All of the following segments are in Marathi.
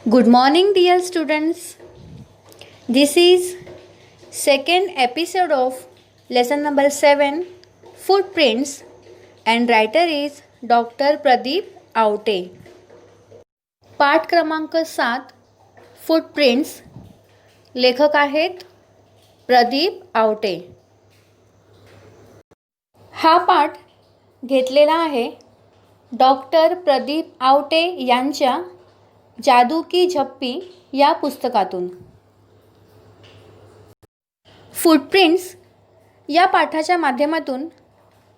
Good morning, dear students. This is second episode of lesson number 7, Footprints, and writer is Dr. Pradeep Aute. पाठ क्रमांक 7, फुटप्रिंट्स. लेखक आहेत प्रदीप आवटे. हा पाठ घेतलेला आहे डॉक्टर प्रदीप आवटे यांच्या जादू की झप्पी या पुस्तकातून. फुटप्रिंट्स या पाठाच्या माध्यमातून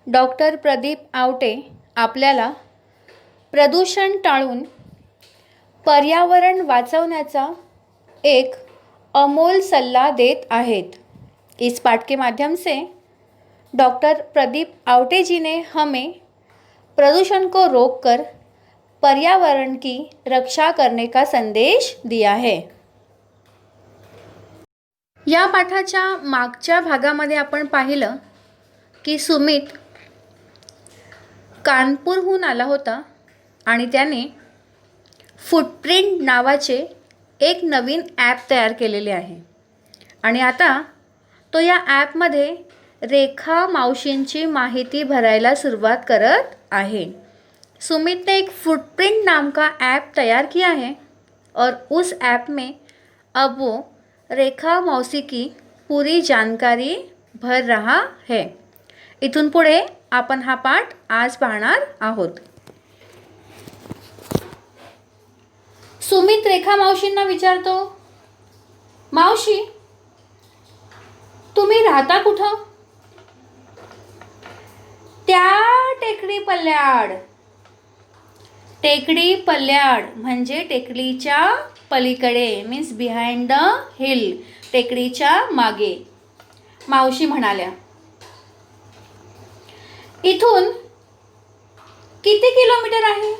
डॉक्टर प्रदीप आवटे आपल्याला प्रदूषण टाळून पर्यावरण वाचवण्याचा एक अमोल सल्ला देत आहेत. इस पाठ के माध्यम से डॉक्टर प्रदीप आवटे जी ने हमें प्रदूषण को रोककर पर्यावरण की रक्षा करने का संदेश दिया है. या पाठाच्या मागच्या भागामध्ये आपण पाहिलं की सुमित कानपूरहून आला होता आणि त्याने फुटप्रिंट नावाचे एक नवीन ॲप तयार केलेले आहे आणि आता तो या ॲपमध्ये रेखा मावशींची माहिती भरायला सुरुवात करत आहे. सुमित ने एक फुटप्रिंट नाम का ऐप तैयार किया है और उस ऐप में अब वो रेखा मौसी की पूरी जानकारी भर रहा है. इथून पुढे आपण हा पाठ आज पाहणार आहोत. सुमित रेखा मावशींना विचारतो, मावशी तुम्ही राहता कुठं? त्या टेकडी पल्ल्याड. टेकडी पल्ल्याड म्हणजे टेकडीच्या पलीकडे, मीन्स बिहाइंड द हिल, टेकडीच्या मागे. मावशी म्हणाल्या, इथून किती किलोमीटर आहे?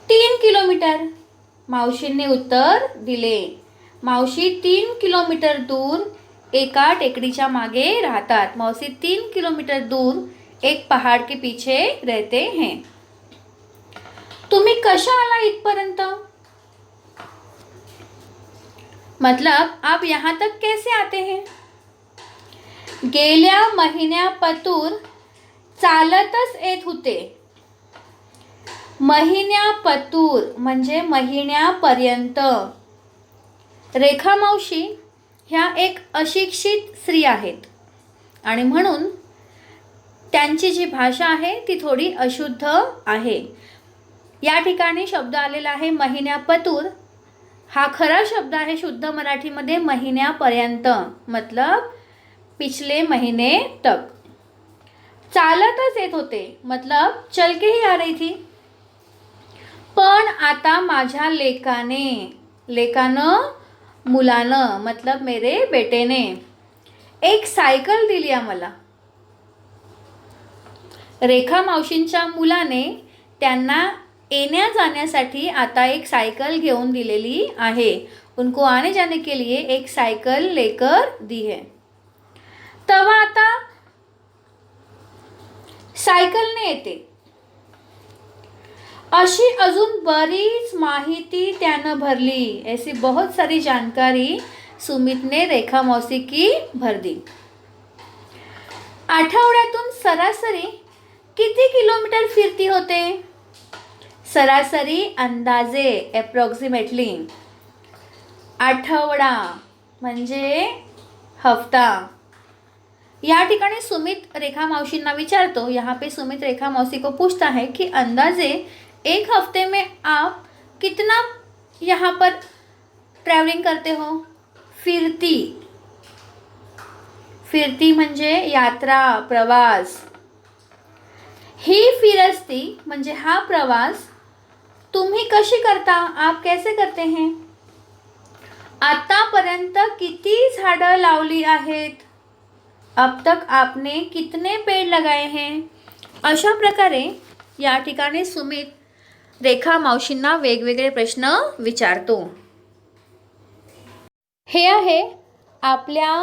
3 किलोमीटर. मावशींनी उत्तर दिले. मावशी 3 किलोमीटर दूर एका टेकडीच्या मागे राहतात. मौसी 3 किलोमीटर दूर एक पहाड़ के पीछे रहते हैं. तुम्ही कशा आला इथपर्यंत? मतलब आप यहाँ तक कैसे आते हैं? गेल्या महिन्यापतूर चालतच येत होते. महिन्यापतूर म्हणजे महिन्यापर्यंत. रेखा मावशी ह्या एक अशिक्षित स्त्री आहेत आणि म्हणून त्यांची जी भाषा आहे ती थोडी अशुद्ध आहे. या ठिकाणी शब्द आलेला आहे महिन्यापतूर. हा खरा शब्द आहे शुद्ध मराठीमध्ये महिन्यापर्यंत, मतलब पिछले महीने तक. चालतच येत होते मतलब चल के ही आ रही थी. पण आता माझ्या लेकानं मुलानं मतलब मेरे बेटेने एक सायकल दिली आम्हाला. रेखा मावशींच्या मुलाने त्यांना येण्या जाण्यासाठी आता एक सायकल घेऊन दिलेली आहे. उनको आने जाने के लिए एक सायकल लेकर दी है. तवा आता सायकलने येते अशी अजून बरीच माहिती त्यानं भरली. ऐसी बहुत सारी जानकारी सुमित ने रेखा मौसी की भर दी. आठवड्यातून सरासरी किती किलोमीटर फिरती होते? सरासरी अंदाजे, अप्रॉक्सिमेटली. आठवडा म्हणजे हफ्ता. या ठिकाणी सुमित रेखा मावशींना विचारतो, यहाँ पे सुमित रेखा मौसी को पूछता है कि अंदाजे एक हफ्ते में आप कितना यहाँ पर ट्रैवलिंग करते हो? फिरती म्हणजे यात्रा, प्रवास. ही फिरस्ती म्हणजे हा प्रवास तुम्ही कशी करता? आप कैसे करते हैं? आतापर्यंत किती झाडं लावली आहेत? अब तक आपने कितने पेड़ लगाए हैं? अशा प्रकारे या ठिकाणी सुमित रेखा मावशींना वेगवेगळे प्रश्न विचारतो. हे आहे आपल्या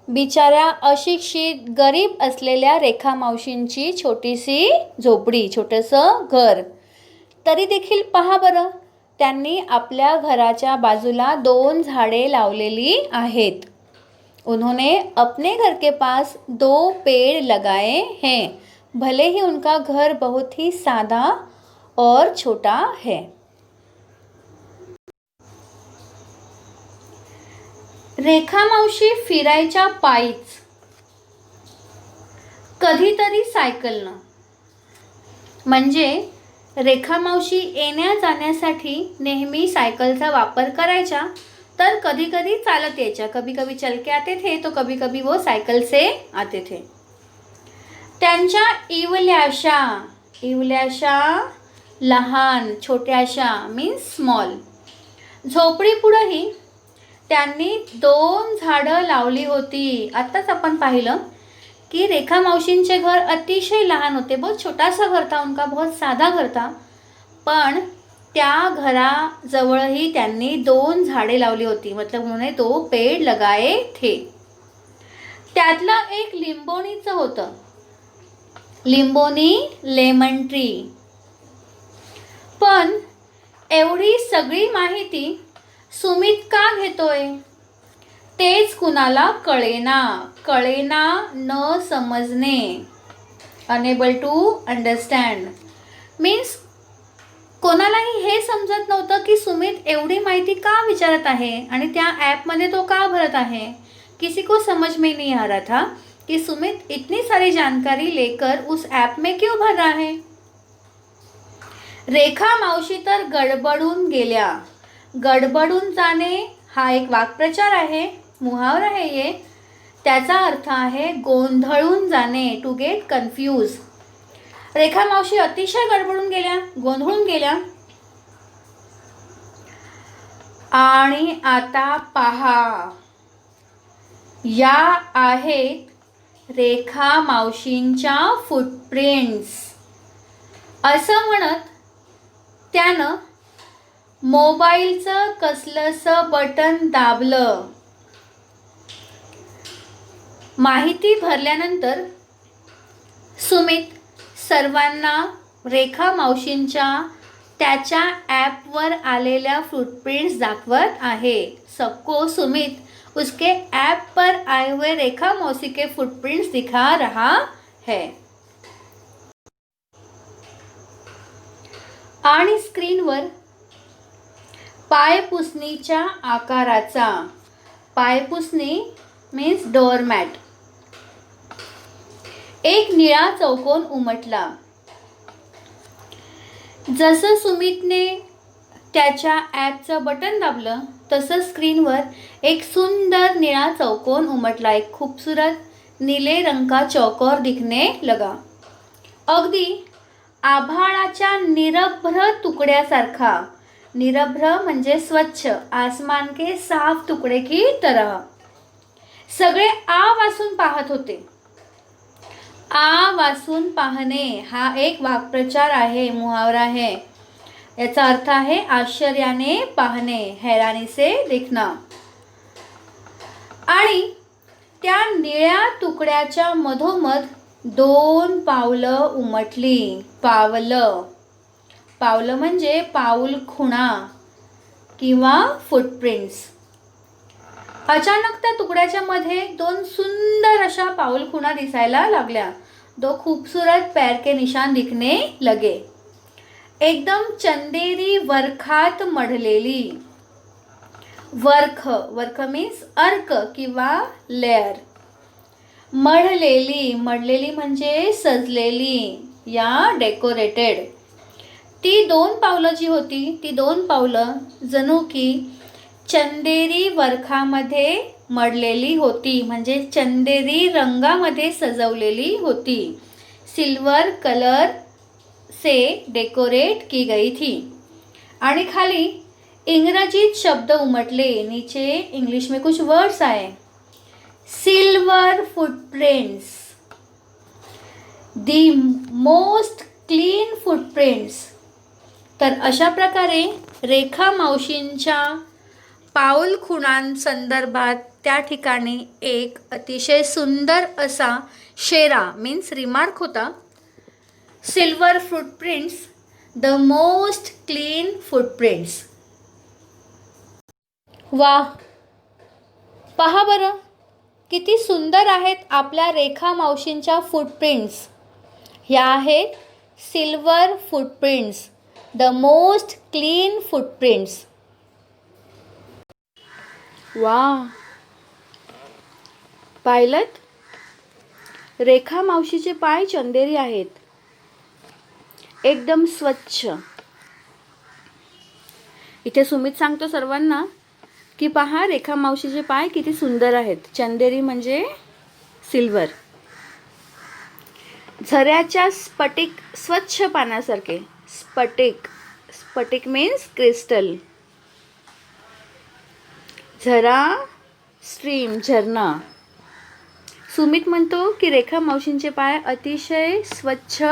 बिचाऱ्या अशिक्षित गरीब असलेल्या रेखा मावशींची छोटीशी झोपडी, छोटंसं घर. तरी देखील पहा बरं, त्यांनी आपल्या घराच्या बाजूला 2 झाडे लावलेली आहेत. उन्होंने अपने घर के पास 2 पेड़ लगाए हैं, भले ही उनका घर बहुत ही सादा और छोटा है. रेखा मावशी फिरायच्या पायीच, कधीतरी सायकलनं. म्हणजे रेखा मावशी येण्या जाण्यासाठी नेहमी सायकलचा वापर करायच्या, तर कधी कधी चालत यायच्या. कभी कभी चल के आते थे तो कभी कभी वो सायकल से आते थे. त्यांच्या इवल्याशा, इवल्याशा लहान छोट्याशा मीन्स स्मॉल झोपडीपुढंही त्यांनी 2 झाडं लावली होती. आत्ताच आपण पाहिलं कि रेखा मौशींचे घर अतिशय लहान होते, बहुत छोटा सा घर था उनका, बहुत साधा घर था. पण त्या घराजवळही त्यांनी 2 झाडे लावली होती. मतलब उन्होंने 2 पेड़ लगाए थे. त्यातलं एक लिंबोणीचं होतं, लिंबोनी लेमन ट्री. पण एवढी सगळी माहिती सुमित का घेतोय तेच कुणाला कळेना. कळेना न समजणे, अनेबल टू अंडरस्टँड मीन्स कोणालाही हे समजत नव्हतं की सुमित एवढी माहिती का विचारत आहे आणि त्या ॲपमध्ये तो का भरत आहे. किसी को समझ में नहीं आ रहा था कि सुमित इतनी सारी जानकारी लेकर उस ऐप में क्यों भर रहा है. रेखा मावशी तर गडबडून गेल्या. गडबडून जाणे हा एक वाक्प्रचार आहे, मुहावरा आहे ये. त्याचा अर्थ आहे गोंधळून जाणे, टू गेट कन्फ्यूज. रेखा मावशी अतिशय गडबडून गेल्या, गोंधळून गेल्या. आणि आता पहा, या आहेत रेखा मावशींच्या फुटप्रिंट्स. असं म्हणत त्यानं मोबाईलचं कसलंसं बटन दाबलं. माहिती भरल्यानंतर सुमित सर्वांना रेखा मावशींच्या त्याच्या ॲपवर आलेल्या फुटप्रिंट्स दाखवत आहे. सबको सुमित उसके ऐप पर आए हुए रेखा मौसी के फुटप्रिंट्स दिखा रहा है. आणि स्क्रीनवर पायपुसणीच्या आकाराचा, पायपुसणी मीन्स डोअरमॅट, एक निळा चौकोन उमटला. जसं सुमितने त्याच्या ॲपचं बटन दाबलं तसं स्क्रीनवर एक सुंदर निळा चौकोन उमटला. एक खूबसूरत नीले रंग का चौकोर दिखने लगा. अगदी आभाळाच्या निरभ्र तुकड्यासारखा. निरभ्र म्हणजे स्वच्छ, आसमान के साफ तुकडे की तरह. सगळे आ वासून पाहत होते. आ वासून पाहणे हा एक वाक्प्रचार आहे, मुहावरा आहे. याचा अर्थ आहे आश्चर्याने पाहणे, हैरानी से देखना. आणि त्या निळ्या तुकड्याच्या मधोमध 2 पावलं उमटली. पावलं, पावलं म्हणजे पाऊल खुणा किंवा फुटप्रिंट्स. अचानक त्या तुकड्याच्या मध्ये 2 सुंदर अशा पाऊल खुणा दिसायला लागल्या. 2 खूबसूरत पैर के निशान दिखने लगे. एकदम चंदेरी वर्खात मढलेली. वर्ख, वर्ख मीन्स अर्क किंवा लेअर. मढलेली, मढलेली म्हणजे सजलेली या डेकोरेटेड. ती 2 पावलं जी होती, ती 2 पावलं जणू की चंदेरी वर्खामध्ये मढलेली होती, म्हणजे चंदेरी रंगामध्ये सजवलेली होती. सिल्वर कलर से डेकोरेट की गई थी. आणि खाली इंग्रजीत शब्द उमटले. नीचे इंग्लिश में कुछ वर्ड्स आए. Silver footprints, the most clean footprints. तर अशा प्रकारे रेखा मावशींच्या पाऊल खुणांसंदर्भात त्या ठिकाणी एक अतिशय सुंदर असा शेरा मीन्स रिमार्क होता. Silver footprints the most clean footprints. वा, पहा बरं किती सुंदर आहेत आपल्या रेखा मावशींच्या फुटप्रिंट्स. ह्या आहेत silver footprints, the most clean footprints. वा, पाहिलत? रेखा मावशीचे पाय चंदेरी आहेत, एकदम स्वच्छ. इथे सुमित सांगतो सर्वांना की पहा रेखा मावशीचे पाय किती सुंदर आहेत. चंदेरी म्हणजे सिल्वर. झऱ्याच्या स्फटिक स्वच्छ पाण्यासारखे. स्फटिक, स्फटिक मीन्स क्रिस्टल. झरा, स्ट्रीम, झरना. सुमित म्हणतो की रेखा मावशींचे पाय अतिशय स्वच्छ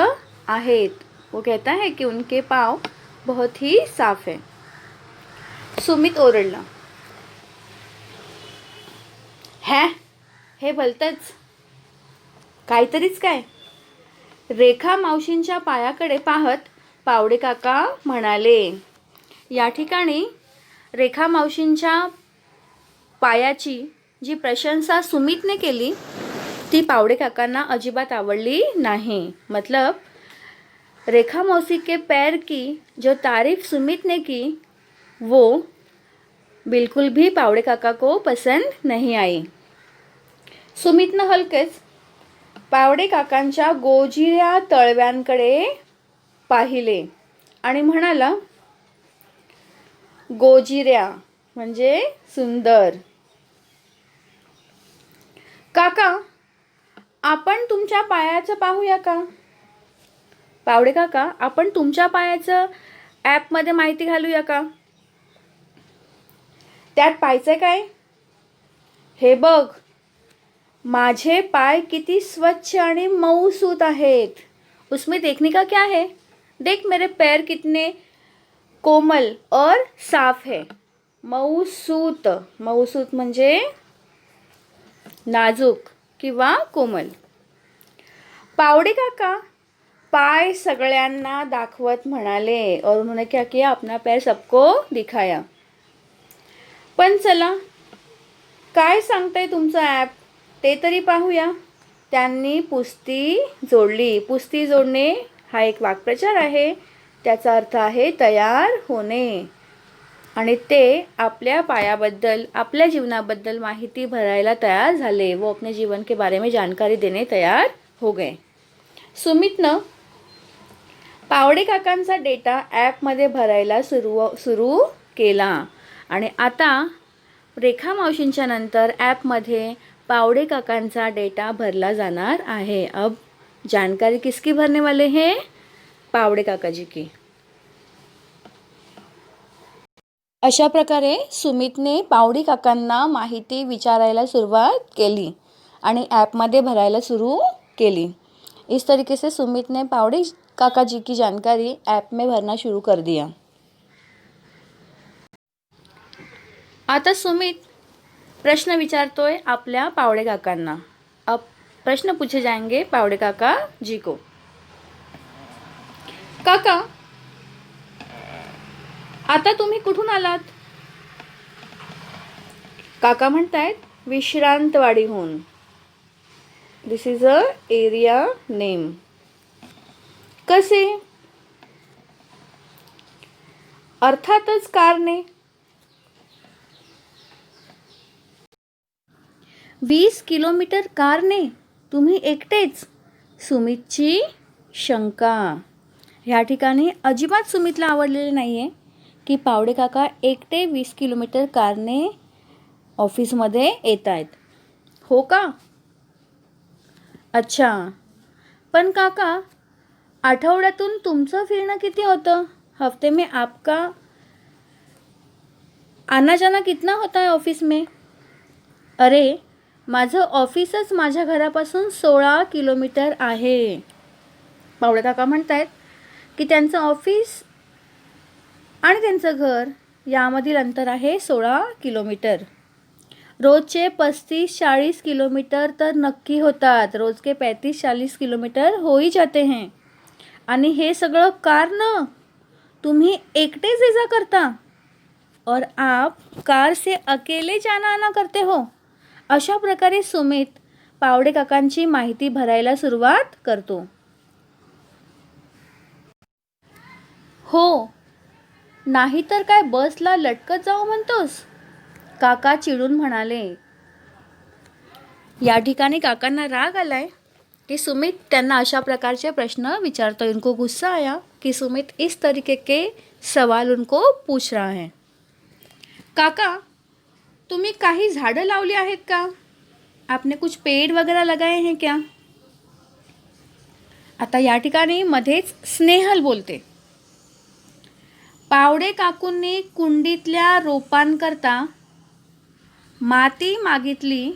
आहेत. वो कहता है कि उनके पाँव बहुत ही साफ है. सुमित ओरडला, हे भलतंच, काहीतरीच काय. रेखा मावशींच्या पायाकडे पाहत पावडे काका म्हणाले. या ठिकाणी रेखा मावशींच्या पायाची जी प्रशंसा सुमितने केली ती पावडे काकांना अजिबात आवडली नाही. मतलब रेखा मौसी के पैर की जो तारीफ सुमित ने की वो बिल्कुल भी पावडे काका को पसंद नहीं आई. सुमितनं हलकेच पावडे काकांच्या गोजिऱ्या तळव्यांकडे पाहिले आणि म्हणाला, गोजिऱ्या म्हणजे सुंदर. काका, आपण तुमच्या पायाचं पाहूया का? पावडे काका, आपण तुमच्या पायाचं ॲपमध्ये माहिती घालूया का? त्यात पाहायचं काय? हे बघ, माझे पाय किती स्वच्छ आणि मऊसूत आहेत. उसमें देखने का क्या है? देख मेरे पैर कितने कोमल और साफ है. मऊसूत, मऊसूत म्हणजे नाजूक किंवा कोमल. पावडे काका पाय सगळ्यांना दाखवत म्हणाले. और उन्होंने क्या किया? अपना पैर सबको दिखाया. पण चला, काय सांगताय तुमचं ॲप ते तरी पाहूया. त्यांनी पुस्ती जोडली. पुस्ती जोडणे हा एक वाक्प्रचार आहे. त्याचा अर्थ आहे तयार होणे. आणि ते आपल्या पायाबद्दल, आपल्या जीवनाबद्दल माहिती भरायला तयार झाले. वो अपने जीवन के बारे में जानकारी देने तयार हो गए. सुमितनं पावडे काकांचा डेटा ॲपमध्ये भरायला सुरू केला. आणि आता रेखा मावशींच्या नंतर ॲपमध्ये पावडे काकांचा डेटा भरला जाणार आहे. अब जानकारी किसकी भरने वाले हैं? पावडे काकाजी की. अशा प्रकारे सुमितने पावडे काकांना माहिती विचारायला सुरुवात केली आणि ॲपमध्ये भरायला सुरू केली. इस तरीके से सुमित ने पावडे काका जी की जानकारी ऐप में भरना शुरू कर दिया. आता सुमित प्रश्न विचारतोय आपल्या पावडे काकांना. अब प्रश्न पूछे जाएंगे पावडे काका जी को. काका, आता तुम्ही कुठून आलात? काका म्हणतायत विश्रांतवाडीहून. दिस इज अ एरिया नेम. कसे? अर्थातच कारने. 20 किलोमीटर कारने? तुम्ही एकटेच? सुमितची शंका. ह्या ठिकाणी अजिबात सुमितला आवडलेले नाही आहे की पावडे काका एकटे 20 किलोमीटर कारने ऑफिसमध्ये येत आहेत. हो का? अच्छा, पण काका आठवड्यातून तुमचं फिरणं किती होतं? हफ्ते में आपका आना जाना कितना होता है ऑफिस में? अरे, माझं ऑफिसच माझ्या घरापासून 16 किलोमीटर आहे. पावडे काका म्हणतायत की त्यांचं ऑफिस आणि त्यांचं घर यामधील अंतर आहे 16 किलोमीटर. रोजचे 35-40 किलोमीटर तर नक्की होतात. रोज के 35-40 किलोमीटर हो ही जाते हैं. आणि हे सगळं कारनं? तुम्ही एकटेच ये जा करता और आप कार से अकेले जाना आना करते हो. अशा प्रकारे सुमित पावडे काकांची माहिती भरायला सुरुवात करतो. हो, नाहीतर काय बसला लटकत जाऊ म्हणतोस? काका चिडून म्हणाले. या ठिकाणी काकांना राग आलाय कि सुमित त्यांना अशा प्रकारचे प्रश्न विचारतो. इनको गुस्सा आया कि सुमित इस तरीके के सवाल उनको पूछ रहा है. काका, तुम्ही काही झाडं लावली आहेत का? आपने कुछ पेड़ वगैरह लगाए हैं क्या? आता या ठिकाणी मध्येच स्नेहल बोलते. पावडे काकूंनी कुंडीतल्या रोपांकरता माती मागितली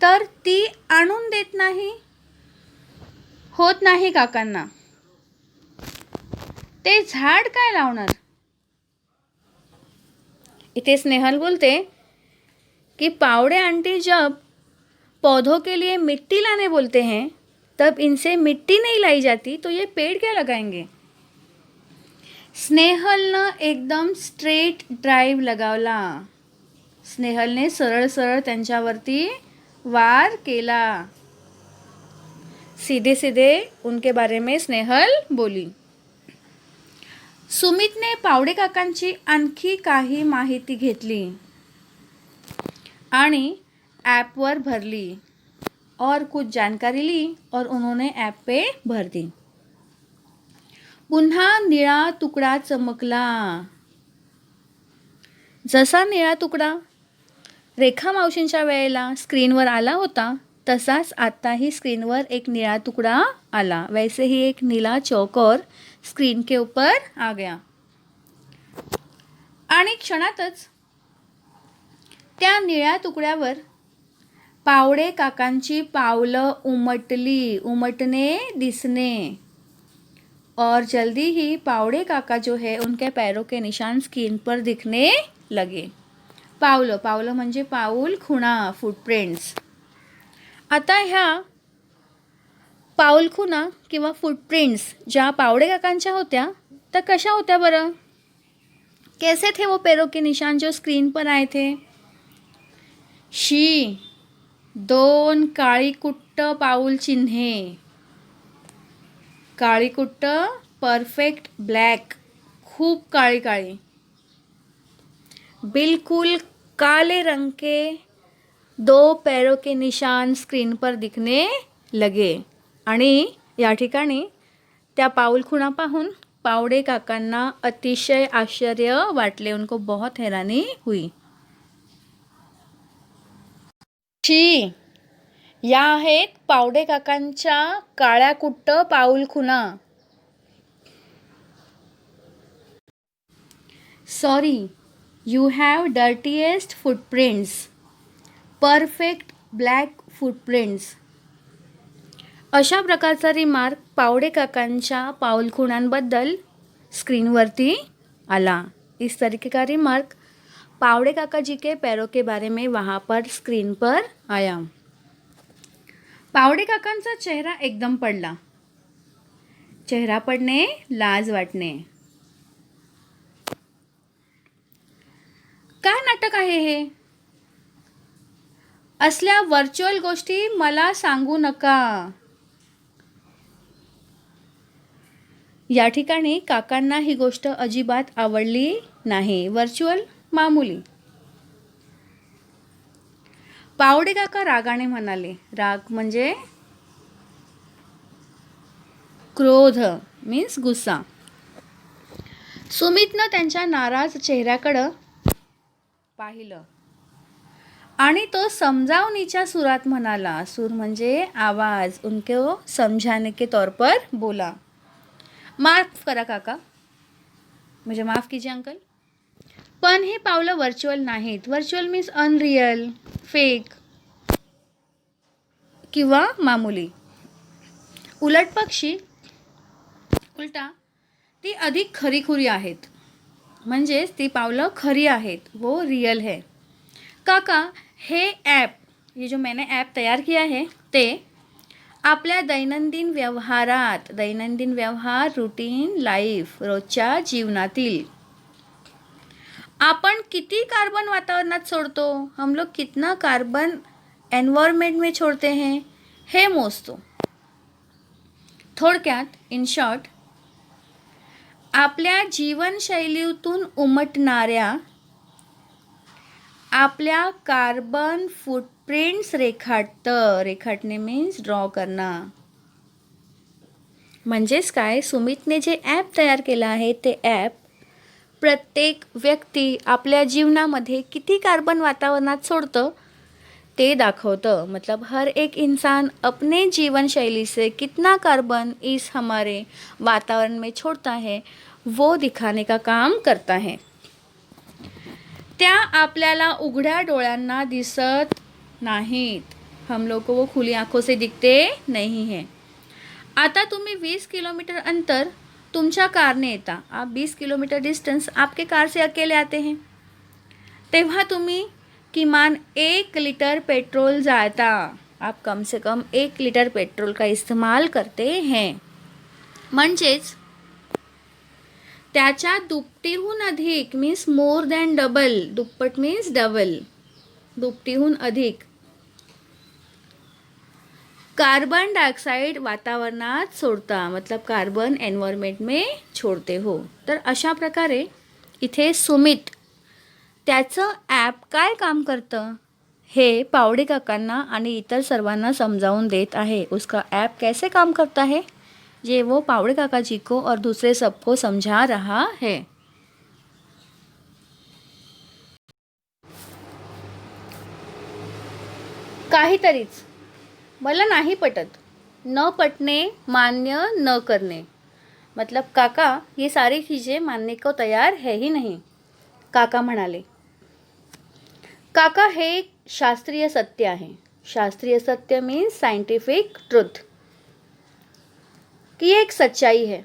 तर ती आणून देत नाही. होत नाही काकांना. ते झाड काय लावणार? इथे स्नेहल बोलते कि पावड़े आंटी जब पौधों के लिए मिट्टी लाने बोलते हैं तब इनसे मिट्टी नहीं लाई जाती, तो ये पेड़ क्या लगाएंगे. स्नेहलनं एकदम स्ट्रेट ड्राइव लगावला. स्नेहलने सरळ सरळ त्यांच्यावरती वार केला. सीधे सीधे उनके बारे में स्नेहल बोली. सुमितने पावडे काकांची आणखी काही माहिती घेतली आणि ऐपवर भरली और कुछ जानकारी ली और उन्होंने ऐप पे भर दी. पुन्हा निळा तुकडा चमकला. जसा निळा तुकडा रेखा मावशींच्या वेळेला स्क्रीनवर आला होता तसाच आताही स्क्रीनवर एक निळा टुकड़ा आला. वैसे ही एक नीला चौकोर स्क्रीन के ऊपर आ गया आणि क्षणातच त्या निळ्या तुकड्यावर पावडे काकांची पावलं उमटली. उमटने दिसने और जल्दी ही पावड़े काका जो है उनके पैरों के निशान स्क्रीन पर दिखने लगे. पावलं पावलं म्हणजे पाऊल खुणा, फुटप्रिंट्स. आता ह्या पाऊलखुणा किंवा फुटप्रिंट्स ज्या पावड़े काकांच्या होत्या त्या कशा होत्या बरं? कैसे थे वो पैरों के निशान जो स्क्रीन पर आए थे? शी 2 काळीकुट्ट पाऊल चिन्हे. काळीकुट्ट परफेक्ट ब्लॅक, खूब काळी काळी, बिल्कुल काले रंग के 2 पैरों के निशान स्क्रीन पर दिखने लगे. आणि या ठिकाणी त्या पाऊलखुणा पाहून पावडे काकांना अतिशय आश्चर्य वाटले. उनको बहुत हैरानी हुई. शी, या आहेत पावडे काकांच्या काळ्या कुट्ट पाऊलखुणा. Sorry, you have dirtiest footprints, perfect black footprints. अशा प्रकारचा रिमार्क पावडे काकांच्या पाऊलखुणांबद्दल स्क्रीनवरती आला. इस तरीके का रिमार्क पावड़े काका जी के पैरों के बारे में वहाँ पर स्क्रीन पर आया. पावड़े काकांचा चेहरा एकदम पडला. चेहरा पडणे, लाज वाटणे. काय नाटक आहे हे? असल्या व्हर्च्युअल गोष्टी मला सांगू नका. या ठिकाणी काकांना ही गोष्ट अजिबात आवडली नाही. व्हर्च्युअल मामूली. पावडे काका रागाने म्हणाले. राग म्हणजे क्रोध, मीन्स गुस्सा. सुमितनं त्यांच्या नाराज चेहऱ्याकडं पाहिलं आणि तो समजावणीच्या सुरात म्हणाला. सूर म्हणजे आवाज. उनको समझाने के तौर पर बोला. माफ करा काका, म्हणजे माफ कीजिए अंकल, पण ही पावलं व्हर्च्युअल नाहीत. व्हर्च्युअल मीन्स अनरियल, फेक किंवा मामूली. उलट पक्षी उलटा ती अधिक खरीखुरी आहेत. म्हणजेच ती पावलं खरी आहेत, वो रियल है. काका, हे ॲप, ये जो मैंने ऐप तैयार किया है ते आपल्या दैनंदिन व्यवहार रूटीन लाईफ रोजच्या जीवनातील आपण किती कार्बन वातावरणात सोडतो, हम लोग कितना कार्बन एनवायरमेंट में छोड़ते हैं हे मोजतो. थोडक्यात, इन शॉर्ट, आपल्या जीवनशैलीतून उमटणाऱ्या आपल्या कार्बन फूटप्रिंट्स रेखाटणे मीन्स ड्रॉ करणं. म्हणजेच काय, सुमितने जे ॲप तयार केलं आहे ते ॲप प्रत्येक व्यक्ती आपल्या जीवनामध्ये किती कार्बन वातावरणात सोडतं ते दाखवतं. मतलब हर एक इंसान अपने जीवन शैली से कितना कार्बन इस हमारे वातावरण में छोड़ता है वो दिखाने का काम करता है. त्या आपल्याला उघड्या डोळ्यांना दिसत नाहीत. हम लोग को वो खुली आंखों से दिखते नहीं है. आता तुम्ही 20 किलोमीटर अंतर तुमच्या कारने येता. आप 20 किलोमीटर डिस्टेंस आपके कार से अकेले आते हैं. तेव्हा तुम्ही किमान 1 लिटर पेट्रोल जाता. आप कम से कम 1 लिटर पेट्रोल का इस्तेमाल करते हैं. म्हणजेच त्याच्या दुपटीहून अधिक मीन्स मोर दॅन डबल. दुप्पट मीन्स डबल, दुपटीहून अधिक कार्बन डायऑक्साइड वातावरणात सोडता. मतलब कार्बन एन्व्हायरमेंट में छोड़ते हो. तर अशा प्रकारे इथे सुमित त्याचं ॲप काय काम करतं हे पावडे काकांना आणि इतर सर्वांना समजावून देत आहे. उसका ऐप कैसे काम करता है ये वो पावड़े काका जी को और दूसरे सबको समझा रहा है. काहीतरीच मला नाही पटत. न पटने मान्य न करने. मतलब काका ये सारी चीज़ें मानने को तैयार है ही नहीं. काका म्हणाले. काका हे एक शास्त्रीय सत्य आहे. शास्त्रीय सत्य मीन्स सायंटिफिक ट्रुथ, की एक सच्चाई है.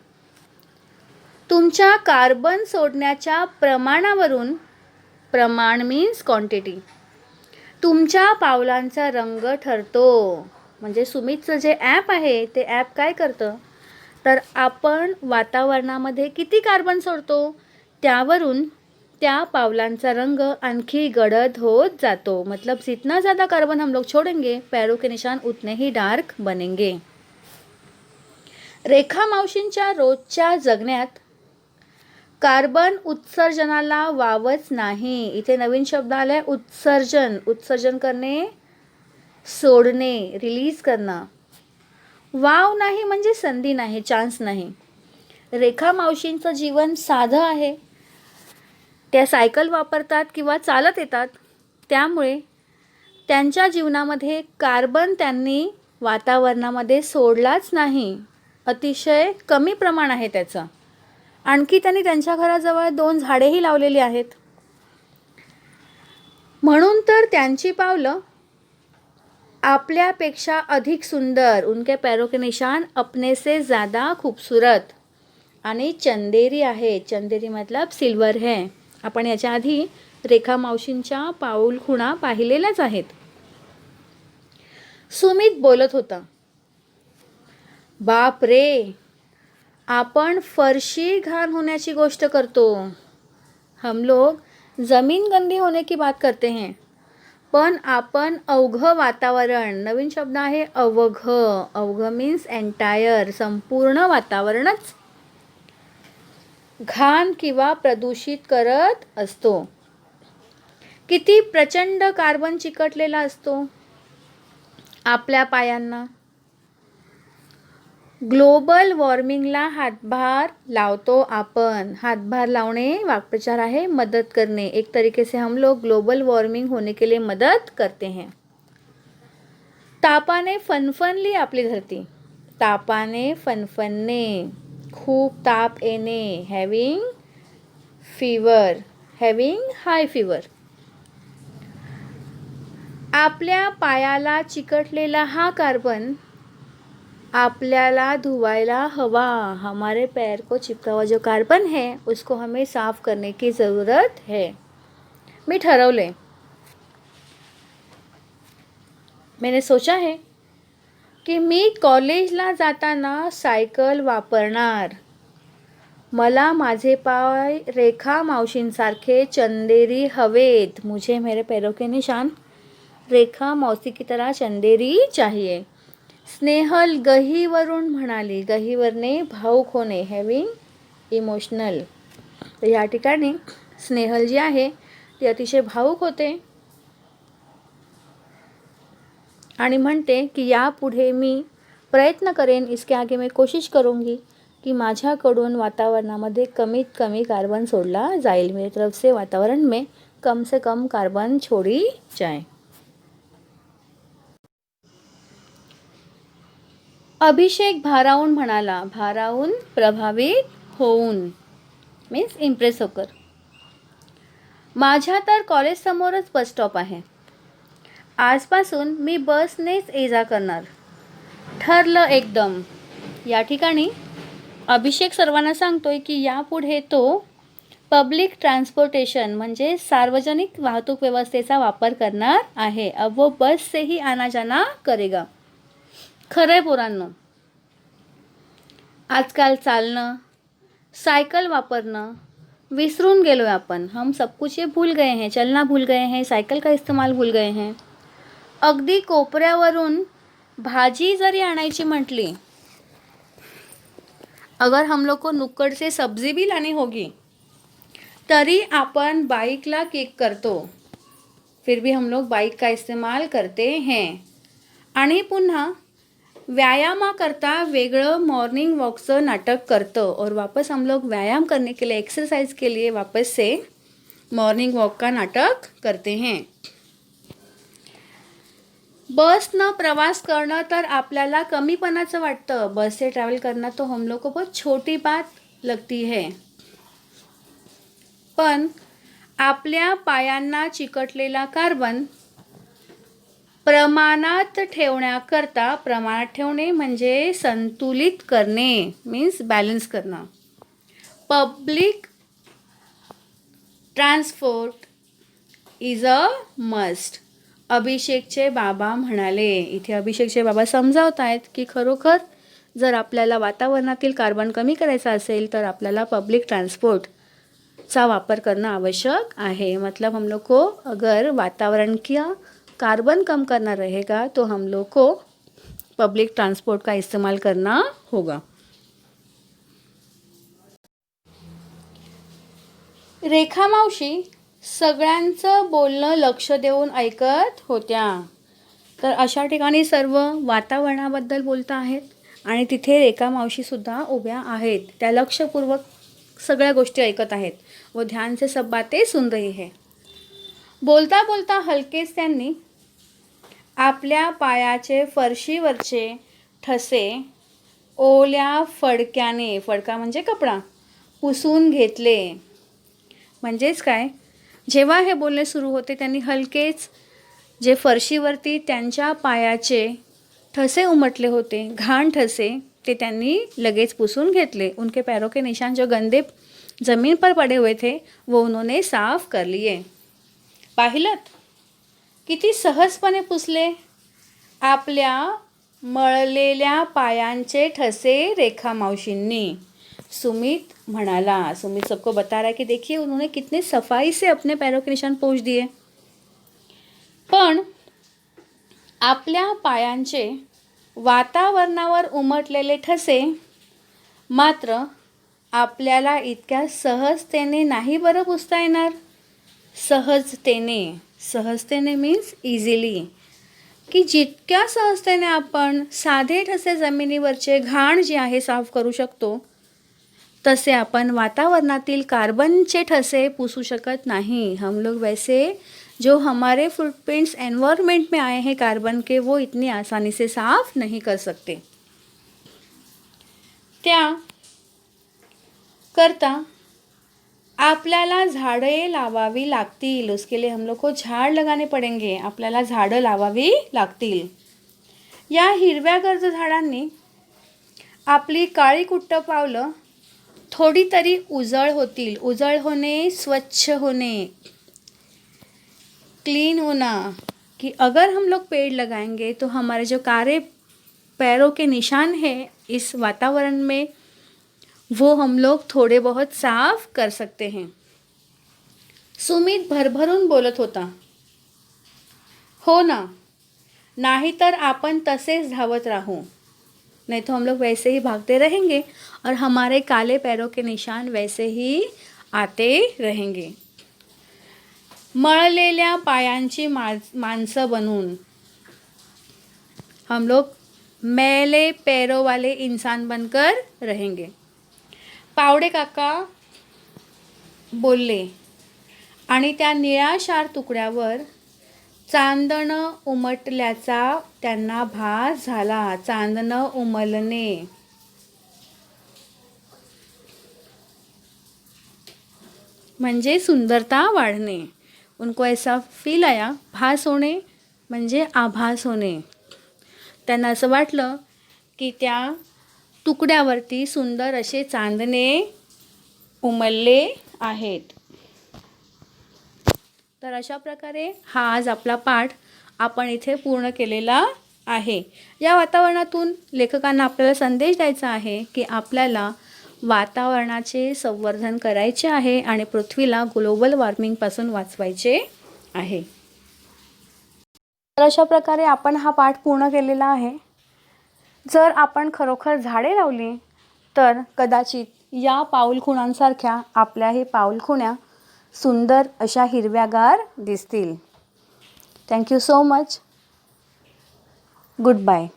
तुमच्या कार्बन सोडण्याच्या प्रमाणावरून, प्रमाण मीन्स क्वांटिटी, तुमच्या पावलांचा रंग ठरतो. म्हणजे सुमितचं जे ॲप आहे ते ॲप काय करतं तर आपण वातावरणामध्ये किती कार्बन सोडतो त्यावरून त्या पावलांचा रंग आणखी गडद होत जातो. मतलब जितना ज़्यादा कार्बन हम लोग छोड़ेंगे पैरों के निशान उतने ही डार्क बनेंगे. रेखा मावशींच्या रोजच्या जगण्यात कार्बन उत्सर्जनाला वावच नाही. इथे नवीन शब्द आलाय उत्सर्जन. उत्सर्जन करणे, सोडणे, रिलीज करणं. वाव नाही म्हणजे संधी नाही, चान्स नाही. रेखा मावशींचं जीवन साधं आहे. त्या सायकल वापरतात किंवा चालत येतात. त्यामुळे त्यांच्या जीवनामध्ये कार्बन त्यांनी वातावरणामध्ये सोडलाच नाही. अतिशय कमी प्रमाण आहे त्याचं. आणखी त्यांनी त्यांच्या घराजवळ 2 झाडेही लावलेली आहेत. म्हणून तर त्यांची पावलं आपल्यापेक्षा अधिक सुंदर, उनके पैरों के निशान अपने से ज़्यादा खूबसूरत आणि चंदेरी आहे. चंदेरी मतलब सिल्वर है. आपण याच्या आधी रेखा मावशींच्या पाऊल खुणा पाहिलेल्याच आहेत. सुमित बोलत होता. बाप रे, आपण फरशी घाण होण्याची गोष्ट करतो. हम लोग ज़मीन गंदी होने की बात करते हैं. पण आपण अवघ वातावरण, नवीन शब्द आहे अवघ. अवघ मीन्स एंटायर, संपूर्ण वातावरणच घाण किंवा प्रदूषित करत असतो. किती प्रचंड कार्बन चिकटलेला असतो आपल्या पायांना. ग्लोबल वॉर्मिंगला हातभार लावतो आपण. हातभार लावणे वाक्प्रचार आहे, मदत करने. एक तरीके से हम लोग ग्लोबल वार्मिंग होने के लिए मदद करते हैं. तापाने फनफनली आपली धरती. तापाने फनफनने, खूप ताप येणे, हॅविंग फीवर, हॅविंग हाय फीवर. आपल्या पायाला चिकटलेला हा कार्बन आपल्याला धुवायला हवा. हमारे पैर को चिपका हुआ जो कार्बन है उसको हमें साफ करने की ज़रूरत है. मी ठरवले, मैंने सोचा है की मी कॉलेजला जाताना सायकल वापरणार. मला माझे पाय रेखा मावशींसारखे चंदेरी हवेत. मुझे मेरे पैरों के निशान रेखा मौसी की तरह चंदेरी चाहिए. स्नेहल गहीवरून म्हणाली. गहीवरने भावुक होणे, हॅविंग इमोशनल. तर या ठिकाणी स्नेहल जी आहे ती अतिशय भावुक होते आणि म्हणते की यापुढे मी प्रयत्न करेन, इसके आगे मैं कोशिश करूँगी की माझ्याकडून वातावरणामध्ये कमीत कमी कार्बन सोडला जाईल. मेरी तरफ से वातावरण में कम से कम कार्बन छोड़ी जाए. अभिषेक भारावून म्हणाला. भारावून प्रभावित होऊन मीन्स इम्प्रेस होकर. माझ्या तर कॉलेजसमोरच बस स्टॉप आहे. आजपासून मी बसनेच ये जा करणार. ठरलं एकदम. या ठिकाणी अभिषेक सर्वांना सांगतोय की यापुढे तो पब्लिक ट्रान्सपोर्टेशन म्हणजे सार्वजनिक वाहतूक व्यवस्थेचा वापर करणार आहे. अब वो बस से ही आना जाना करेगा. खरंय पोरांनो, आजकाल चालणं, सायकल वापरणं विसरून गेलो है अपन. हम सब कुछ ये भूल गए हैं. चलना भूल गए हैं, सायकल का इस्तेमाल भूल गए हैं. अगदी कोपऱ्यावरून भाजी जरी आणायची म्हटली, अगर हम लोग को नुक्कड़ से सब्जी भी लानी होगी तरी आपण बाइकला किक करतो. फिर भी हम लोग बाइक का इस्तेमाल करते हैं. आणि पुन्हा व्यायामाकरता वेगळं मॉर्निंग वॉकचं नाटक करतं और वापस हम लोग व्यायाम करने के लिए, एक्सरसाइज के लिए वापस से मॉर्निंग वॉक का नाटक करते हैं. बसनं प्रवास करणं तर आपल्याला कमीपणाचं वाटतं. बस से ट्रैवल करना तो हम लोग को बहुत छोटी बात लगती है. पण आपल्या पायांना चिकटलेला कार्बन प्रमाणात ठेवण्याकरता, प्रमाणात ठेवणे म्हणजे संतुलित करणे, मीन्स बॅलन्स करणं. Public transport is a must. अभिषेकचे बाबा म्हणाले. इथे अभिषेकचे बाबा समजावत आहेत की खरोखर जर आपल्याला वातावरणातील कार्बन कमी करायचा असेल तर आपल्याला पब्लिक ट्रांसपोर्टचा वापर करणं आवश्यक आहे. मतलब हम लोग को अगर वातावरण का कार्बन कम करना रहेगा तो हम लोग को पब्लिक ट्रांसपोर्ट का इस्तेमाल करना होगा. रेखा मावशी सगळ्यांचं बोलणं लक्ष देऊन ऐकत होत्या. तर अशा ठिकाणी सर्व वातावरणाबद्दल बोलत आहेत आणि तिथे रेखा मावशीसुद्धा उभ्या आहेत. त्या लक्षपूर्वक सगळ्या गोष्टी ऐकत आहेत व ध्यान से सब बातें सुन रही है. बोलता बोलता हलकेच त्यांनी आपल्या पायाचे फरशीवरचे ठसे ओल्या फडक्याने, फडका म्हणजे कपडा, पुसून घेतले. म्हणजेच काय, जेव्हा हे बोलणे सुरू होते त्यांनी हलकेच जे फरशीवरती त्यांच्या पायाचे ठसे उमटले होते, घाण ठसे, ते त्यांनी लगेच पुसून घेतले. उनके पैरों के निशान जो गंदे ज़मीन पर पड़े हुए थे वो उन्होंने साफ कर लिए. पाहिलत किती सहजपणे पुसले आपल्या मळलेल्या पायांचे ठसे रेखा मावशींनी. सुमित म्हणाला. सुमित सबको बता रहा है कि देखिए उन्होंने कितने सफाई से अपने पैरों के निशान पोंछ दिए. पण आपल्या पायांचे वातावरणावर उमटलेले ठसे मात्र आपल्याला इतक्या सहजतेने नाही बरं पुसता येणार. सहजतेने, सहजतेने मीन्स इझिली, की जितक्या सहजतेने आपण साधे ठसे जमिनीवरचे घाण जे आहे साफ करू शकतो तसे अपन वातावरणातील कार्बनचे ठसे पुसू शकत नहीं. हम लोग वैसे जो हमारे फुटप्रिंट्स एनवायरनमेंट में आए हैं कार्बन के, वो इतनी आसानी से साफ नहीं कर सकते. त्या करता आपल्याला झाडे लावावी लागतील. उसके लिए हम लोग को झाड़ लगाने पड़ेंगे. आपल्याला झाडं लावावी लागतील. या हिरव्यागर्द झाडांनी आपली काळी कुट्ट पावलं थोड़ी तरी उजळ होतील. उजळ होने, स्वच्छ होने, क्लीन होना, कि अगर हम लोग पेड़ लगाएंगे तो हमारे जो पैरों के निशान हैं इस वातावरण में, वो हम लोग थोड़े बहुत साफ कर सकते हैं। सुमित भरभरून बोलत होता। हो ना, नाहीतर आपण तसेच धावत राहू, नहीं तो हम लोग वैसे ही भागते रहेंगे और हमारे काले पैरों के निशान वैसे ही आते रहेंगे। मळलेल्या पायांची माणसं बनून हम लोग मैले पैरों वाले इंसान बनकर रहेंगे। पावडे काका बोलले आणि त्या निळाशार तुकड्यावर चांदणं उमटल्याचा त्यांना भास झाला। चांदणं उमलणे म्हणजे सुंदरता वाढणे। उनको ऐसा फील आया, भास होणे म्हणजे आभास होणे। त्यांना असं वाटलं की त्या तुकड्यावरती सुंदर असे चांदणे उमलले आहेत। तर अशा प्रकारे हा आज आपला पाठ आपण इथे पूर्ण केलेला आहे। या वातावरणातून लेखकांना आपल्याला संदेश द्यायचा आहे की आपल्याला वातावरणाचे संवर्धन करायचे आहे आणि पृथ्वीला ग्लोबल वॉर्मिंगपासून वाचवायचे आहे। तर अशा प्रकारे आपण हा पाठ पूर्ण केलेला आहे। जर आपण खरोखर झाडे लावली तर कदाचित या पाऊलखुणांसारख्या आपल्याही पाऊलखुण्या सुंदर अशा हिरव्यागार दिसतील। Thank you so much. Good bye.